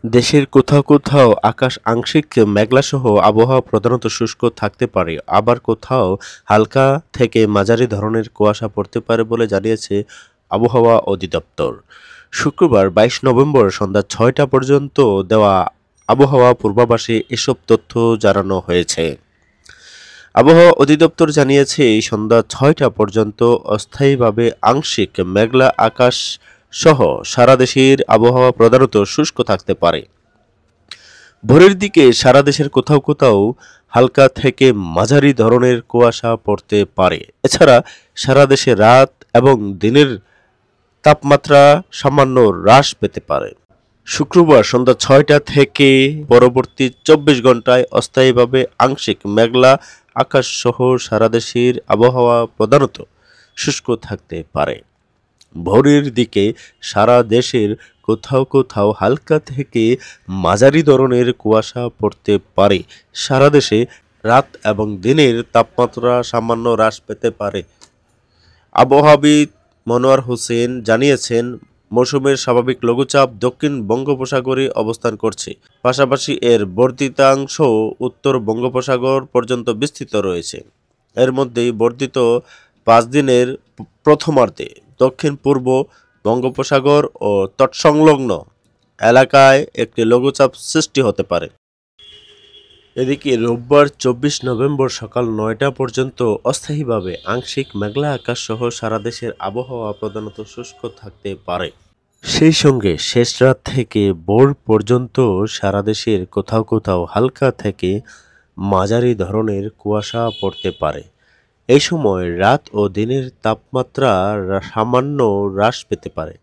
দেশের কোথাও কোথাও আকাশ আংশিক মেঘলাসহ আবহাওয়া প্রধানত শুষ্ক থাকতে পারে, আবার কোথাও হালকা থেকে মাঝারি ধরনের কুয়াশা পড়তে পারে বলে জানিয়েছে আবহাওয়া অধিদপ্তর। শুক্রবার ২২ নভেম্বর সন্ধ্যা ৬টা পর্যন্ত দেওয়া আবহাওয়া পূর্বাভাসে এসব তথ্য জানানো হয়েছে। আবহাওয়া অধিদপ্তর জানিয়েছে, এই সন্ধ্যা ৬টা পর্যন্ত অস্থায়ীভাবে আংশিক মেঘলা আকাশ সহ সারা দেশের আবহাওয়া প্রধানত শুষ্ক থাকতে পারে। ভোরের দিকে সারা দেশের কোথাও কোথাও হালকা থেকে মাঝারি ধরনের কুয়াশা পড়তে পারে। এছাড়া সারা দেশে রাত এবং দিনের তাপমাত্রা সামান্য হ্রাস পেতে পারে। শুক্রবার সন্ধ্যা ৬টা থেকে পরবর্তী ২৪ ঘন্টায় অস্থায়ীভাবে আংশিক মেঘলা আকাশ সহ সারা দেশের আবহাওয়া প্রধানত শুষ্ক থাকতে পারে। ভোরের দিকে সারা দেশের কোথাও কোথাও হালকা থেকে মাঝারি ধরনের কুয়াশা পড়তে পারে। সারা দেশে রাত এবং দিনের তাপমাত্রা সামান্য হ্রাস পেতে পারে। আবহাওয়াবিদ মনোয়ার হোসেন জানিয়েছেন, মৌসুমের স্বাভাবিক লঘুচাপ দক্ষিণ বঙ্গোপসাগরে অবস্থান করছে, পাশাপাশি এর বর্ধিতাংশ উত্তর বঙ্গোপসাগর পর্যন্ত বিস্তৃত রয়েছে। এর মধ্যেই বর্ধিত ৫ দিনের প্রথমার্ধে দক্ষিণ পূর্ব বঙ্গোপসাগর ও তৎসংলগ্ন এলাকায় একটি লঘুচাপ সৃষ্টি হতে পারে। এদিকে রোববার ২৪ নভেম্বর সকাল ৯টা পর্যন্ত অস্থায়ীভাবে আংশিক মেঘলা আকাশ সহ সারা দেশের আবহাওয়া প্রধানত শুষ্ক থাকতে পারে। সেই সঙ্গে শেষ রাত থেকে ভোর পর্যন্ত সারা দেশের কোথাও কোথাও হালকা থেকে মাঝারি ধরনের কুয়াশা পড়তে পারে। এই সময় রাত ও দিনের তাপমাত্রা সামান্য হ্রাস পেতে পারে।